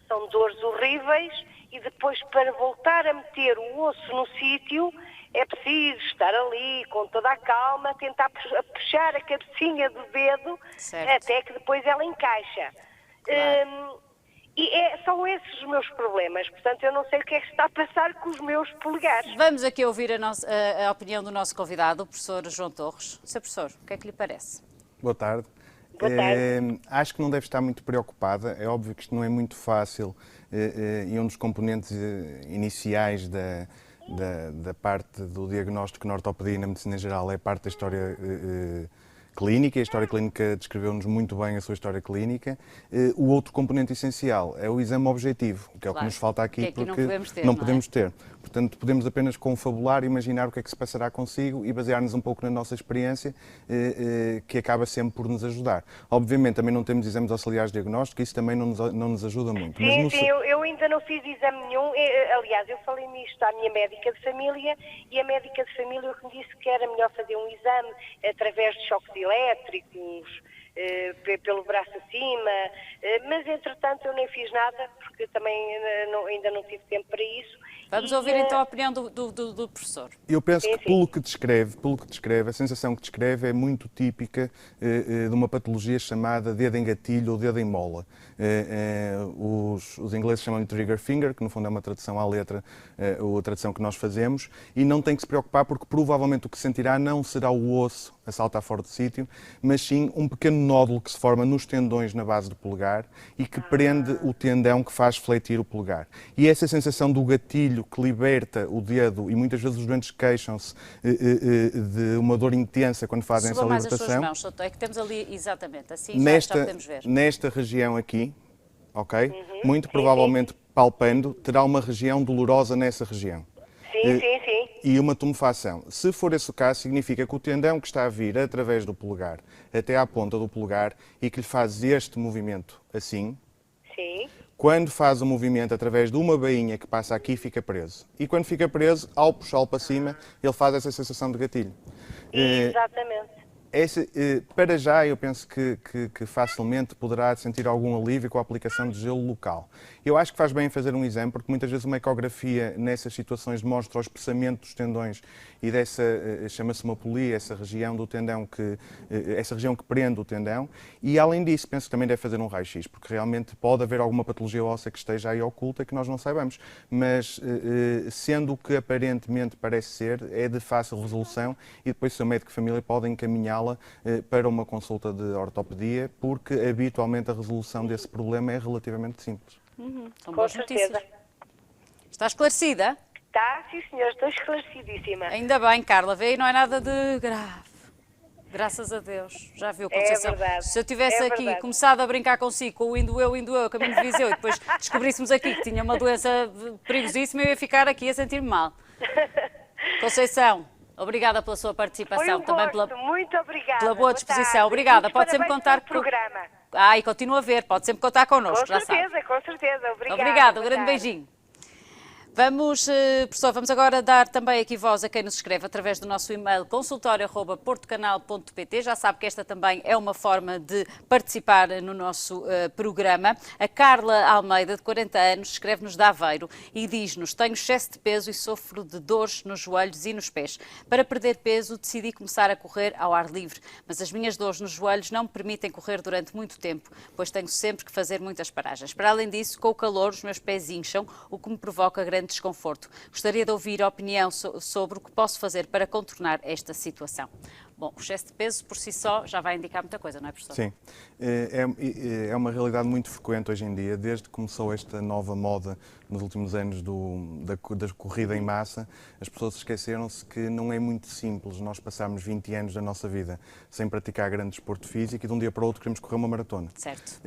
são dores horríveis, e depois para voltar a meter o osso no sítio é preciso estar ali com toda a calma, tentar puxar a cabecinha do dedo, certo, até que depois ela encaixa. Claro. São esses os meus problemas, portanto eu não sei o que é que está a passar com os meus polegares. Vamos aqui ouvir a opinião do nosso convidado, o professor João Torres. Sr. Professor, o que é que lhe parece? Boa tarde. Boa tarde. Acho que não deve estar muito preocupada. É óbvio que isto não é muito fácil e um dos componentes iniciais da parte do diagnóstico na ortopedia e na medicina geral é a parte da história clínica, e a história clínica descreveu-nos muito bem a sua história clínica. O outro componente essencial é o exame objetivo, que é o que Claro, nos falta aqui, que é que porque não podemos ter, não não é? podemos ter. Portanto, podemos apenas confabular, imaginar o que é que se passará consigo e basear-nos um pouco na nossa experiência, que acaba sempre por nos ajudar. Obviamente, também não temos exames auxiliares de diagnóstico, isso também não nos ajuda muito. Sim, sim, eu ainda não fiz exame nenhum. Aliás, eu falei nisto à minha médica de família e a médica de família me disse que era melhor fazer um exame através de choques elétricos, pelo braço acima, mas entretanto eu nem fiz nada porque também ainda não tive tempo para isso. Vamos ouvir então a opinião do professor. Eu penso Sim, que pelo que descreve, a sensação que descreve é muito típica de uma patologia chamada dedo em gatilho ou dedo em mola. Os ingleses chamam de trigger finger, que no fundo é uma tradução à letra, ou a tradução que nós fazemos, e não tem que se preocupar porque provavelmente o que sentirá não será o osso a saltar fora do sítio, mas sim um pequeno nódulo que se forma nos tendões na base do polegar e que prende o tendão que faz fletir o polegar. E essa sensação do gatilho que liberta o dedo, e muitas vezes os doentes queixam-se de uma dor intensa quando fazem essa Suba mais as libertação. suas mãos, doutor, é que temos ali exatamente, assim já podemos ver. Nesta região aqui, ok? Muito provavelmente palpando, terá uma região dolorosa nessa região. Sim, sim, sim. E uma tumefação. Se for esse o caso, significa que o tendão que está a vir através do polegar até à ponta do polegar e que lhe faz este movimento assim, Sim. quando faz o movimento através de uma bainha que passa aqui, fica preso. E quando fica preso, ao puxá-lo para cima, ele faz essa sensação de gatilho. Exatamente. Para já, eu penso que facilmente poderá sentir algum alívio com a aplicação de gelo local. Eu acho que faz bem fazer um exame, porque muitas vezes uma ecografia nessas situações mostra o espessamento dos tendões e dessa, chama-se uma polia, essa região do tendão, essa região que prende o tendão. E além disso, penso que também deve fazer um raio-x, porque realmente pode haver alguma patologia óssea que esteja aí oculta que nós não saibamos. Mas, sendo o que aparentemente parece ser, é de fácil resolução e depois o seu médico de família pode encaminhá-la para uma consulta de ortopedia, porque habitualmente a resolução desse problema é relativamente simples. São Com boas certeza. notícias. Está esclarecida? Tá, sim senhor, estou esclarecidíssima. Ainda bem, Carla, vê, não é nada de grave. Graças a Deus. Já viu, Conceição? verdade, Se eu tivesse é aqui verdade. começado a brincar consigo com o indo eu, caminho de Viseu, e depois descobríssemos aqui que tinha uma doença perigosíssima, eu ia ficar aqui a sentir-me mal. Conceição, obrigada pela sua participação. Foi um também gosto, muito obrigada. pela boa Boa disposição. tarde. Obrigada. Muitos Pode sempre parabéns contar pelo programa. E continua a ver, pode sempre contar connosco, já sabe. Com certeza. Obrigada. Obrigada, um Boa grande tarde. beijinho. Vamos, professor, vamos agora dar também aqui voz a quem nos escreve através do nosso e-mail consultório@portocanal.pt. Já sabe que esta também é uma forma de participar no nosso programa. A Carla Almeida, de 40 anos, escreve-nos de Aveiro e diz-nos: tenho excesso de peso e sofro de dores nos joelhos e nos pés. Para perder peso, decidi começar a correr ao ar livre, mas as minhas dores nos joelhos não me permitem correr durante muito tempo, pois tenho sempre que fazer muitas paragens. Para além disso, com o calor, os meus pés incham, o que me provoca grande desconforto. Gostaria de ouvir a opinião sobre o que posso fazer para contornar esta situação. Bom, o excesso de peso por si só já vai indicar muita coisa, não é, professor? Sim, é uma realidade muito frequente hoje em dia, desde que começou esta nova moda nos últimos anos da corrida em massa, as pessoas esqueceram-se que não é muito simples nós passarmos 20 anos da nossa vida sem praticar grande desporto físico e de um dia para o outro queremos correr uma maratona. Certo.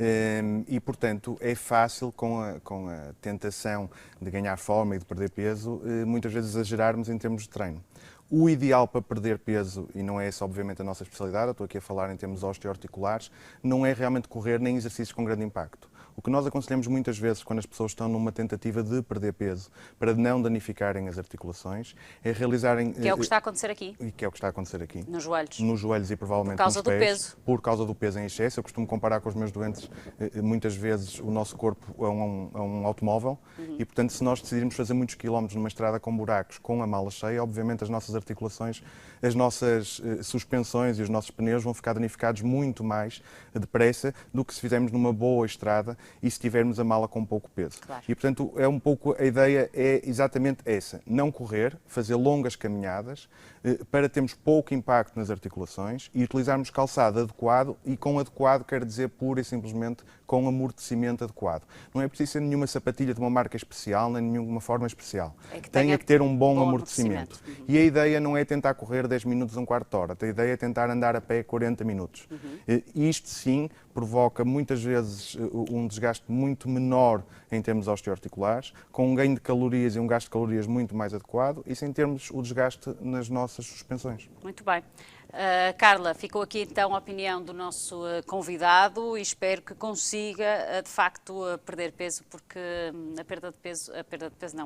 E, portanto, é fácil com a tentação de ganhar forma e de perder peso, muitas vezes exagerarmos em termos de treino. O ideal para perder peso, e não é essa obviamente a nossa especialidade, eu estou aqui a falar em termos osteoarticulares, não é realmente correr nem exercícios com grande impacto. O que nós aconselhamos muitas vezes quando as pessoas estão numa tentativa de perder peso, para não danificarem as articulações, é realizarem... Que é o que está a acontecer aqui, E que é o que está a acontecer aqui. nos joelhos. Nos joelhos e provavelmente Por causa nos do pés, peso. por causa do peso em excesso. Eu costumo comparar com os meus doentes, muitas vezes o nosso corpo é um automóvel e, portanto, se nós decidirmos fazer muitos quilómetros numa estrada com buracos, com a mala cheia, obviamente as nossas articulações, as nossas suspensões e os nossos pneus vão ficar danificados muito mais depressa do que se fizermos numa boa estrada e se tivermos a mala com pouco peso. Claro. E, portanto, é um pouco, a ideia é exatamente essa, não correr, fazer longas caminhadas, para termos pouco impacto nas articulações e utilizarmos calçado adequado, e com adequado quer dizer pura e simplesmente com amortecimento adequado. Não é preciso ser nenhuma sapatilha de uma marca especial, nem nenhuma forma especial. É que Tem tenha que ter um bom amortecimento. amortecimento. E a ideia não é tentar correr 10 minutos, um quarto de hora. A ideia é tentar andar a pé 40 minutos. Isto sim provoca muitas vezes um desgaste muito menor em termos osteoarticulares, com um ganho de calorias e um gasto de calorias muito mais adequado e sem termos o desgaste nas nossas suspensões. Muito bem. Carla, ficou aqui então a opinião do nosso convidado e espero que consiga de facto perder peso, porque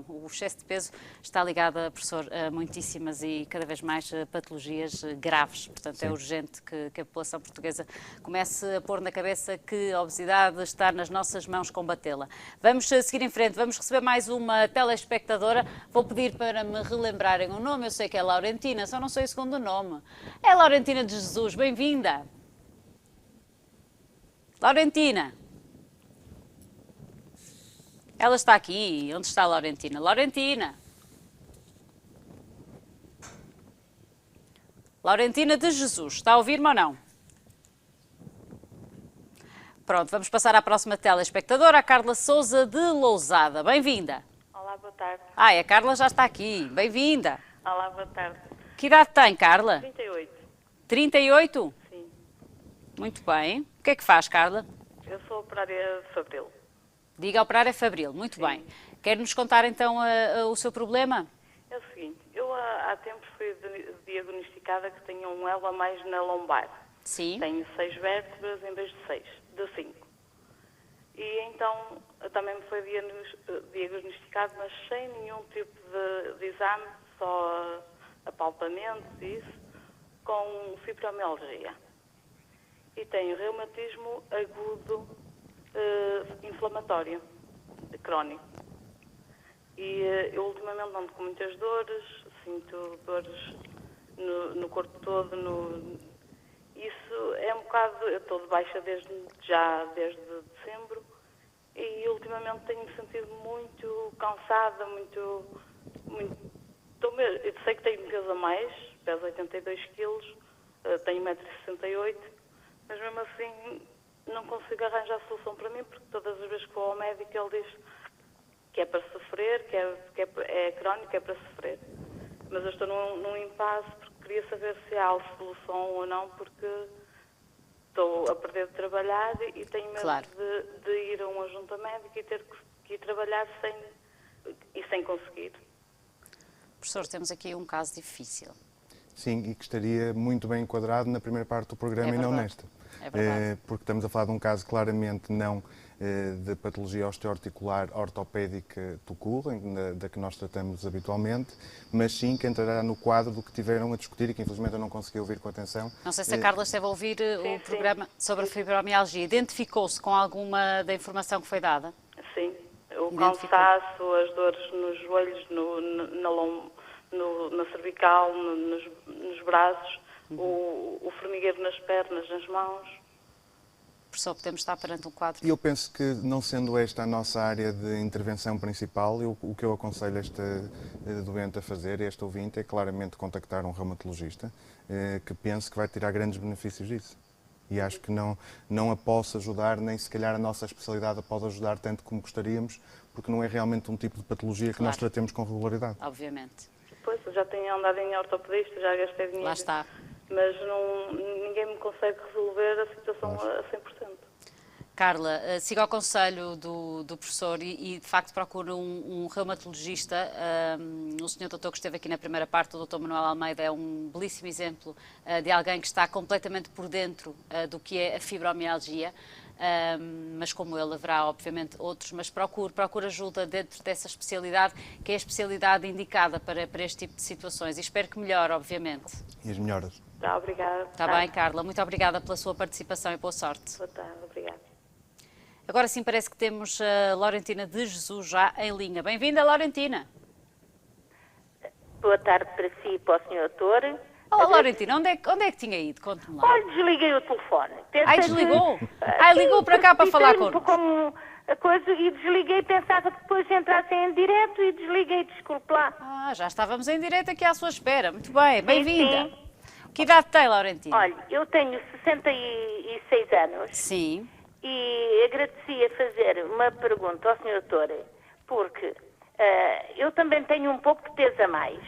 o excesso de peso está ligado, professor, a muitíssimas e cada vez mais patologias graves. Portanto, sim, é urgente que a população portuguesa comece a pôr na cabeça que a obesidade está nas nossas mãos combatê-la. Vamos seguir em frente, vamos receber mais uma telespectadora. Vou pedir para me relembrarem o nome, eu sei que é Laurentina, só não sei o segundo nome. É Laurentina de Jesus, bem-vinda. Laurentina. Ela está aqui. Onde está a Laurentina? Laurentina. Laurentina de Jesus, está a ouvir-me ou não? Pronto, vamos passar à próxima telespectadora, a Carla Souza de Lousada. Bem-vinda. Olá, boa tarde. A Carla já está aqui. Bem-vinda. Olá, boa tarde. Que idade tem, Carla? 38. 38? Sim. Muito bem. O que é que faz, Carla? Eu sou operária de Fabril. Diga operária Fabril. Muito Sim. bem. Quer-nos contar então o seu problema? É o seguinte, eu há tempos fui diagnosticada que tenho um elo a mais na lombar. Sim. Tenho 6 vértebras em vez de 5. E então também me foi diagnosticado, mas sem nenhum tipo de exame, só apalpamento e isso, com fibromialgia. E tenho reumatismo agudo inflamatório, crónico. E eu ultimamente ando com muitas dores, sinto dores no corpo todo. Isso é um bocado, eu estou de baixa desde dezembro, e ultimamente tenho-me sentido muito cansada, eu sei que tenho peso a mais, peso 82 quilos, tenho 1,68 m, mas mesmo assim não consigo arranjar solução para mim, porque todas as vezes que vou ao médico ele diz que é para sofrer, que é crónico, é para sofrer. Mas eu estou num impasse, porque queria saber se há solução ou não, porque estou a perder de trabalhar e tenho medo, claro, de ir a uma junta médica e ter que ir trabalhar sem conseguir. Professor, temos aqui um caso difícil. Sim, e que estaria muito bem enquadrado na primeira parte do programa e não nesta. É verdade. Porque estamos a falar de um caso claramente não de patologia osteoarticular ortopédica tout-court, da que nós tratamos habitualmente, mas sim que entrará no quadro do que tiveram a discutir e que infelizmente eu não consegui ouvir com atenção. Não sei se a Carla esteve a ouvir o programa sobre a fibromialgia. Identificou-se com alguma da informação que foi dada? Sim, o cansaço, as dores nos joelhos, na cervical, nos braços, o formigueiro nas pernas, nas mãos. Professor, podemos estar perante um quadro? Eu penso que, não sendo esta a nossa área de intervenção principal, o que eu aconselho esta doente a fazer, este ouvinte, é claramente contactar um reumatologista que pense que vai tirar grandes benefícios disso. E acho que não a posso ajudar, nem se calhar a nossa especialidade a pode ajudar tanto como gostaríamos, porque não é realmente um tipo de patologia que nós tratemos com regularidade. Obviamente. Pois, eu já tenho andado em ortopedista, já gastei dinheiro. Lá está. Mas ninguém me consegue resolver a situação a 100%. Carla, siga o conselho do professor e de facto procure um reumatologista. O senhor doutor que esteve aqui na primeira parte, o doutor Manuel Almeida, é um belíssimo exemplo de alguém que está completamente por dentro do que é a fibromialgia. Mas como ele haverá obviamente outros, mas procure ajuda dentro dessa especialidade, que é a especialidade indicada para este tipo de situações, e espero que melhore, obviamente. E as melhoras. Tá, obrigada. Está bem, Carla, muito obrigada pela sua participação e boa sorte. Boa tarde, obrigada. Agora sim parece que temos a Laurentina de Jesus já em linha. Bem-vinda, Laurentina. Boa tarde para si e para o senhor doutor. Olá, Laurentina, onde é que tinha ido? Conte-me lá. Olha, desliguei o telefone. Desligou? Ligou para cá para falar connosco. Como a coisa e desliguei, pensava que depois entrassem em direto e desliguei, desculpe lá. Ah, já estávamos em direto aqui à sua espera. Muito bem, bem-vinda. sim. Que idade tem, Laurentina? Olha, eu tenho 66 anos Sim, e agradecia fazer uma pergunta ao Sr. Doutor, porque eu também tenho um pouco de peso a mais.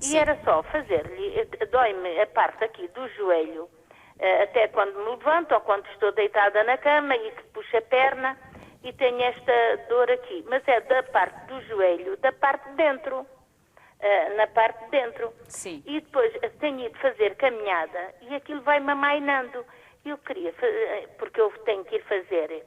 Sim. E era só fazer-lhe, dói-me a parte aqui do joelho, até quando me levanto ou quando estou deitada na cama e que puxo a perna e tenho esta dor aqui. Mas é da parte do joelho, da parte de dentro. Na parte de dentro. Sim. E depois tenho ido fazer caminhada e aquilo vai-me amainando. Eu queria, porque eu tenho que ir fazer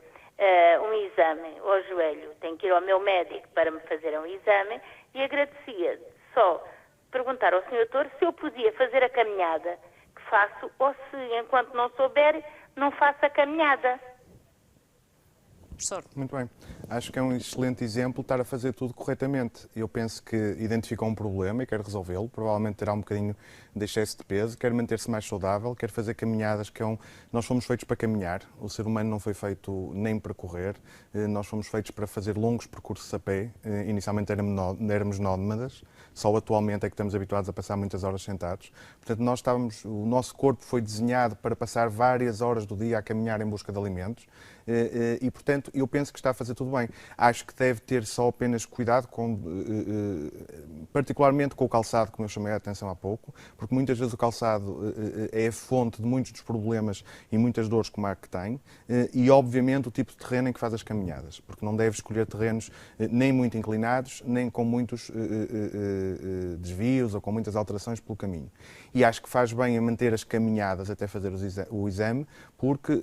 um exame ao joelho, tenho que ir ao meu médico para me fazer um exame e agradecia só perguntar ao Sr. Doutor se eu podia fazer a caminhada que faço ou se, enquanto não souber, não faço a caminhada. professor. Muito bem. Acho que é um excelente exemplo estar a fazer tudo corretamente. Eu penso que identificou um problema e quer resolvê-lo. Provavelmente terá um bocadinho de excesso de peso, quer manter-se mais saudável, quer fazer caminhadas, nós fomos feitos para caminhar. O ser humano não foi feito nem para correr. Nós fomos feitos para fazer longos percursos a pé. Inicialmente éramos nómadas. Só atualmente é que estamos habituados a passar muitas horas sentados. Portanto, o nosso corpo foi desenhado para passar várias horas do dia a caminhar em busca de alimentos. E, portanto, eu penso que está a fazer tudo bem. Acho que deve ter só apenas cuidado, particularmente com o calçado, como eu chamei a atenção há pouco, porque muitas vezes o calçado é a fonte de muitos dos problemas e muitas dores como a que tem, e obviamente o tipo de terreno em que faz as caminhadas, porque não deve escolher terrenos nem muito inclinados, nem com muitos desvios ou com muitas alterações pelo caminho. E acho que faz bem a manter as caminhadas até fazer o exame, porque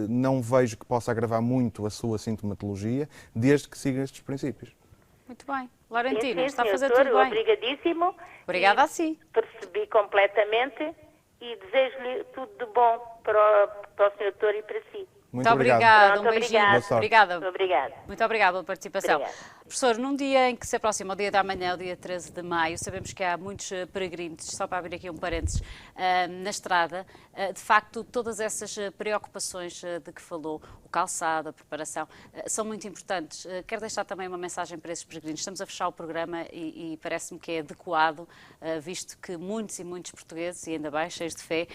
não vejo que possa agravar muito a sua sintomatologia, desde que siga estes princípios. Muito bem. Laurentina, Sim, está a fazer doutor, tudo bem. obrigadíssimo. Obrigada a si. Percebi completamente e desejo-lhe tudo de bom para o Sr. Doutor e para si. Muito obrigada. Pronto, Um beijinho. obrigada. Obrigada. Obrigada. Muito obrigada pela participação. Obrigada. Professor, num dia em que se aproxima o dia da manhã, o dia 13 de maio, sabemos que há muitos peregrinos, só para abrir aqui um parênteses, na estrada. De facto, todas essas preocupações de que falou, o calçado, a preparação, são muito importantes. Quero deixar também uma mensagem para esses peregrinos. Estamos a fechar o programa e parece-me que é adequado, visto que muitos e muitos portugueses, e ainda bem, cheios de fé,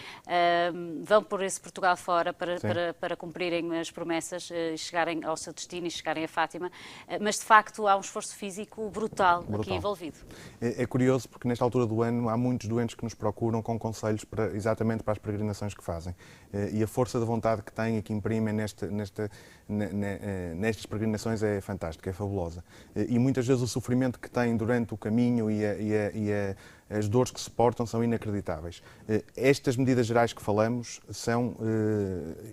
vão por esse Portugal fora para cumprirem as promessas e chegarem ao seu destino e chegarem a Fátima. Mas, de facto, há um esforço físico brutal aqui envolvido. É curioso porque nesta altura do ano há muitos doentes que nos procuram com conselhos exatamente para as peregrinações que fazem. E a força de vontade que têm e que imprimem nestas peregrinações é fantástica, é fabulosa. E muitas vezes o sofrimento que têm durante o caminho e as dores que suportam são inacreditáveis. Estas medidas gerais que falamos são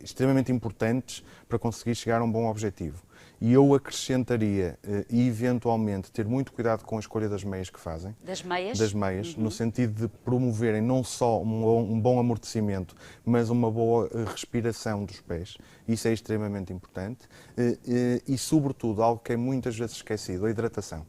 extremamente importantes para conseguir chegar a um bom objetivo. E eu acrescentaria, eventualmente, ter muito cuidado com a escolha das meias que fazem. Das meias? Das meias, no sentido de promoverem não só um bom amortecimento, mas uma boa respiração dos pés. Isso é extremamente importante. E, sobretudo, algo que é muitas vezes esquecido, a hidratação.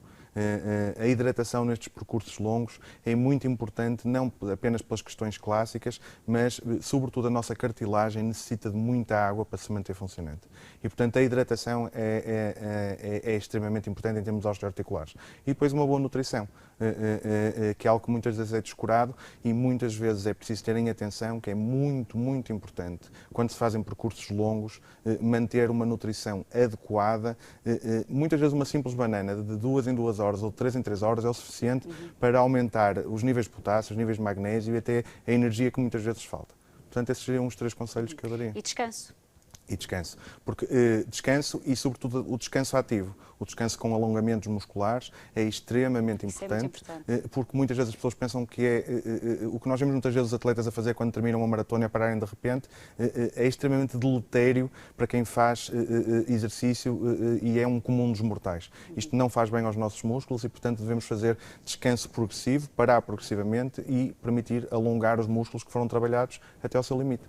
A hidratação nestes percursos longos é muito importante, não apenas pelas questões clássicas, mas, sobretudo, a nossa cartilagem necessita de muita água para se manter funcionante. E, portanto, a hidratação é extremamente importante em termos osteoarticulares. E depois uma boa nutrição, que é algo que muitas vezes é descurado e muitas vezes é preciso terem atenção, que é muito, muito importante, quando se fazem percursos longos, manter uma nutrição adequada. Muitas vezes uma simples banana de 2 em 2 horas ou de 3 em 3 horas é o suficiente para aumentar os níveis de potássio, os níveis de magnésio e até a energia que muitas vezes falta. Portanto, esses seriam os 3 conselhos que eu daria. E descanso? E descanso. Porque descanso e, sobretudo, o descanso ativo. O descanso com alongamentos musculares é extremamente importante, porque muitas vezes as pessoas pensam que o que nós vemos muitas vezes os atletas a fazer quando terminam uma maratona e a pararem de repente, é extremamente deletério para quem faz exercício e é um comum dos mortais. Isto não faz bem aos nossos músculos e, portanto, devemos fazer descanso progressivo, parar progressivamente e permitir alongar os músculos que foram trabalhados até ao seu limite.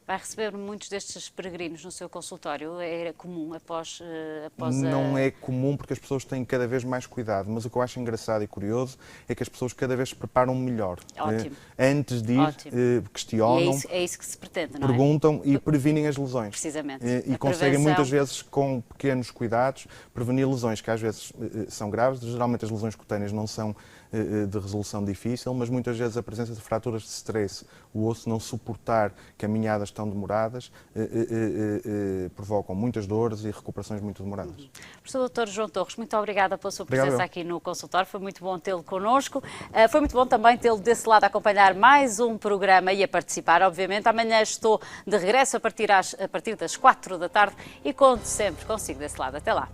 Vai receber muitos destes peregrinos peregrinos no seu consultório? É comum após Não é comum porque as pessoas têm cada vez mais cuidado, mas o que eu acho engraçado e curioso é que as pessoas cada vez se preparam melhor. Ótimo. Antes de ir, questionam, é isso que se pretende, não é? perguntam e previnem as lesões. Precisamente. E conseguem muitas vezes, com pequenos cuidados, prevenir lesões que às vezes são graves. Geralmente as lesões cutâneas não são de resolução difícil, mas muitas vezes a presença de fraturas de stress, o osso não suportar caminhadas tão demoradas, provocam muitas dores e recuperações muito demoradas. Professor Dr. João Torres, muito obrigada pela sua presença aqui no consultório, foi muito bom tê-lo connosco, foi muito bom também tê-lo desse lado a acompanhar mais um programa e a participar, obviamente. Amanhã estou de regresso a partir das 4 da tarde e conto sempre consigo desse lado. Até lá.